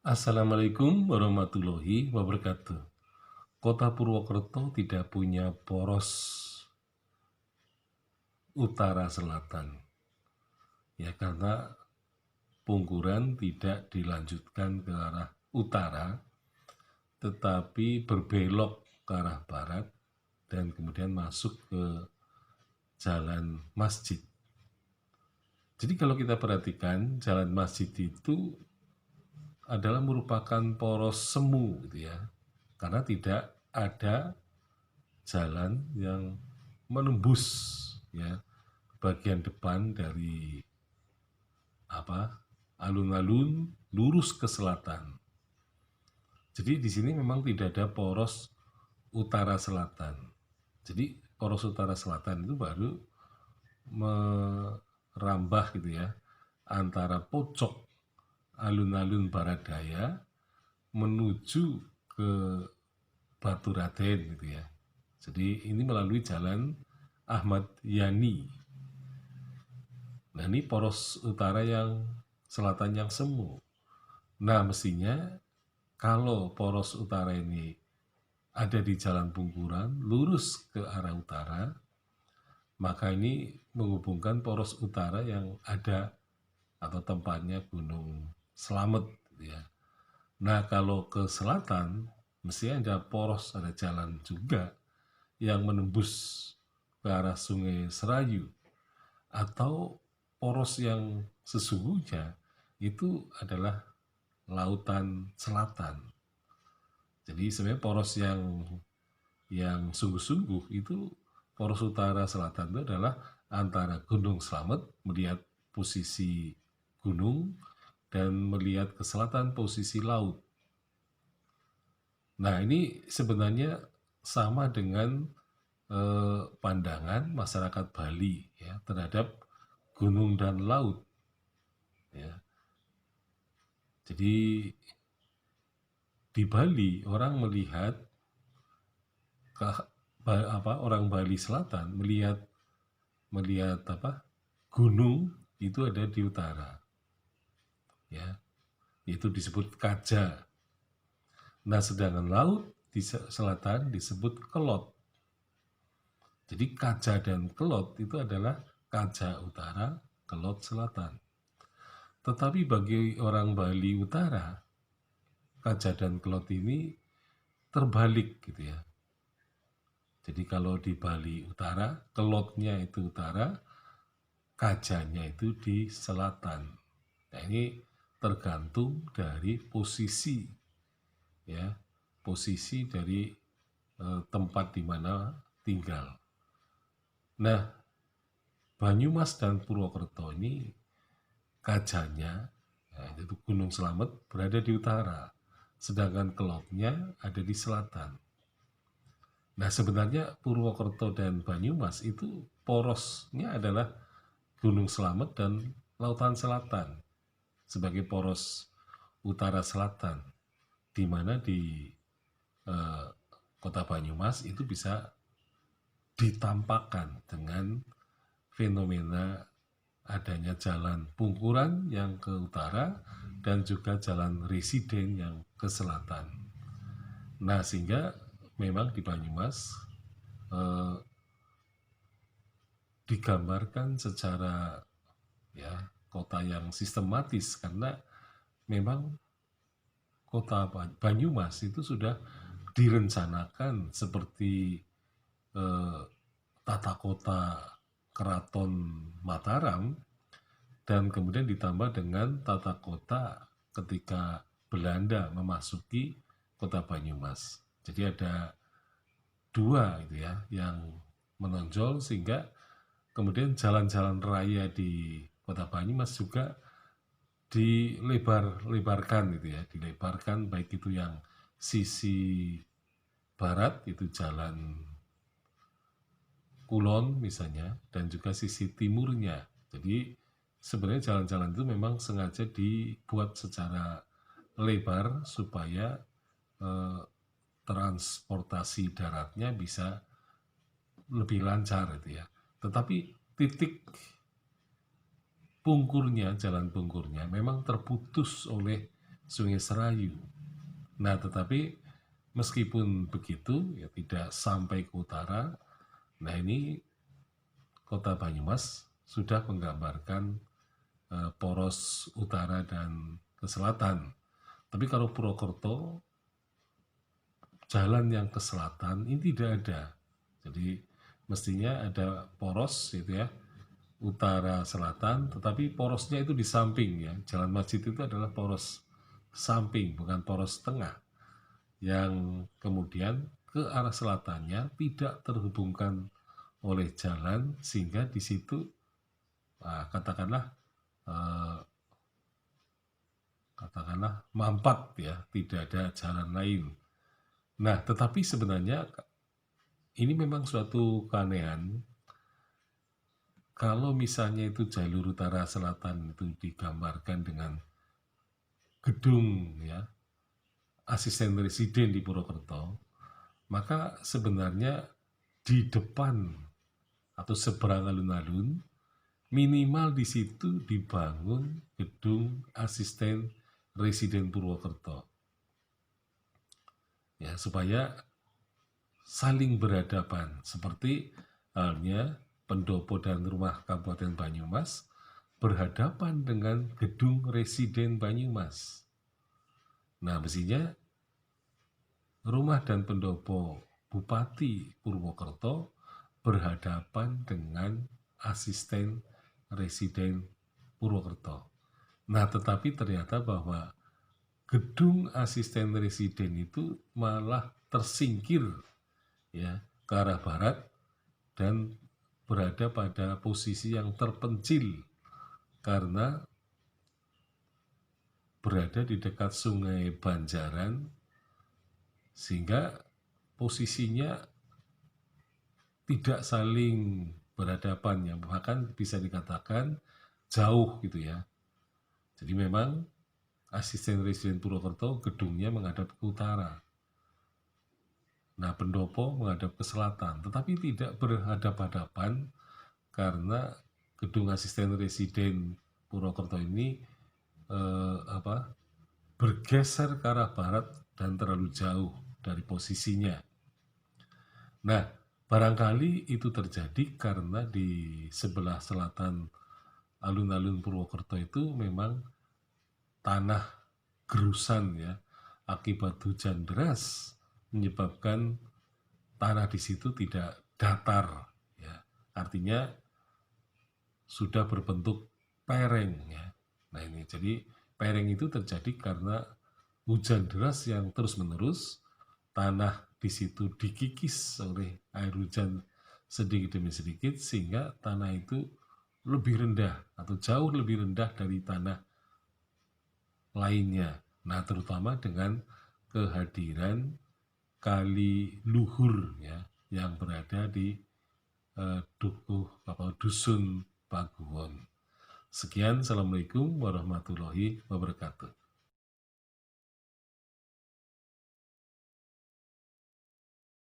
Assalamualaikum warahmatullahi wabarakatuh. Kota Purwokerto tidak punya poros utara selatan, ya karena Pungkuran tidak dilanjutkan ke arah utara, tetapi berbelok ke arah barat dan kemudian masuk ke jalan masjid. Jadi kalau kita perhatikan, jalan masjid itu adalah merupakan poros semu gitu ya, karena tidak ada jalan yang menembus ya bagian depan dari alun-alun lurus ke selatan. Jadi di sini memang tidak ada poros utara selatan. Jadi poros utara selatan itu baru merambah gitu ya antara pojok alun-alun barat daya menuju ke Baturaden gitu ya. Jadi ini melalui jalan Ahmad Yani. Nah ini poros utara yang selatan yang semu. Nah mestinya kalau poros utara ini ada di jalan Pungkuran lurus ke arah utara, maka ini menghubungkan poros utara yang ada atau tempatnya Gunung Slamet gitu ya. Nah kalau ke selatan mestinya ada poros, ada jalan juga yang menembus ke arah Sungai Serayu, atau poros yang sesungguhnya itu adalah lautan selatan. Jadi sebenarnya poros yang sungguh-sungguh itu poros utara selatan itu adalah antara Gunung Slamet melihat posisi gunung dan melihat ke selatan posisi laut. Nah ini sebenarnya sama dengan pandangan masyarakat Bali ya terhadap gunung dan laut ya. Jadi di Bali orang melihat ke orang Bali Selatan melihat melihat gunung itu ada di utara ya, itu disebut kaja. Nah sedangkan laut di selatan disebut kelot. Jadi kaja dan kelot itu adalah kaja utara, kelot selatan. Tetapi bagi orang Bali Utara, kaja dan kelot ini terbalik gitu ya. Jadi kalau di Bali Utara, kelotnya itu utara, kajanya itu di selatan. Nah ini tergantung dari posisi ya, posisi dari tempat di mana tinggal. Nah, Banyumas dan Purwokerto ini kajanya, ya, itu Gunung Slamet berada di utara, sedangkan kelotnya ada di selatan. Nah sebenarnya Purwokerto dan Banyumas itu porosnya adalah Gunung Slamet dan Lautan Selatan sebagai poros utara selatan, di mana di Kota Banyumas itu bisa ditampakkan dengan fenomena adanya jalan Pungkuran yang ke utara dan juga jalan Residen yang ke selatan. Nah sehingga memang di Banyumas digambarkan secara ya kota yang sistematis, karena memang kota Banyumas itu sudah direncanakan seperti tata kota Keraton Mataram, dan kemudian ditambah dengan tata kota ketika Belanda memasuki kota Banyumas. Jadi ada dua itu ya yang menonjol, sehingga kemudian jalan-jalan raya di kota Banyumas juga dilebarkan gitu ya, dilebarkan baik itu yang sisi barat itu jalan Kulon misalnya, dan juga sisi timurnya. Jadi sebenarnya jalan-jalan itu memang sengaja dibuat secara lebar supaya transportasi daratnya bisa lebih lancar itu ya. Tetapi titik pungkurnya, jalan pungkurnya memang terputus oleh Sungai Serayu. Nah, tetapi meskipun begitu, ya tidak sampai ke utara. Nah, ini Kota Banyumas sudah menggambarkan poros utara dan ke selatan. Tapi kalau Purwokerto, jalan yang ke selatan ini tidak ada. Jadi mestinya ada poros gitu ya, utara selatan, tetapi porosnya itu di samping ya. Jalan masjid itu adalah poros samping, bukan poros tengah, yang kemudian ke arah selatannya tidak terhubungkan oleh jalan, sehingga di situ katakanlah mampat ya, tidak ada jalan lain. Nah, tetapi sebenarnya ini memang suatu keanehan. Kalau misalnya itu jalur utara selatan itu digambarkan dengan gedung ya, asisten residen di Purwokerto, maka sebenarnya di depan atau seberang alun-alun minimal di situ dibangun gedung asisten residen Purwokerto. Ya, supaya saling berhadapan seperti halnya pendopo dan rumah Kabupaten Banyumas berhadapan dengan gedung residen Banyumas. Nah, mestinya rumah dan pendopo Bupati Purwokerto berhadapan dengan asisten residen Purwokerto. Nah, tetapi ternyata bahwa gedung asisten residen itu malah tersingkir ya ke arah barat dan berada pada posisi yang terpencil karena berada di dekat Sungai Banjaran, sehingga posisinya tidak saling berhadapan ya, bahkan bisa dikatakan jauh gitu ya. Jadi memang asisten residen Purwokerto gedungnya menghadap ke utara. Nah, pendopo menghadap ke selatan, tetapi tidak berhadapan-hadapan karena gedung asisten residen Purwokerto ini bergeser ke arah barat dan terlalu jauh dari posisinya. Nah, barangkali itu terjadi karena di sebelah selatan alun-alun Purwokerto itu memang tanah gerusan ya, akibat hujan deras menyebabkan tanah di situ tidak datar ya. Artinya sudah berbentuk pereng ya. Nah, ini jadi pereng itu terjadi karena hujan deras yang terus-menerus, tanah di situ dikikis oleh air hujan sedikit demi sedikit, sehingga tanah itu lebih rendah atau jauh lebih rendah dari tanah lainnya. Nah, terutama dengan kehadiran kali luhur ya, yang berada di dusun Paguwon. Sekian, Assalamualaikum warahmatullahi wabarakatuh.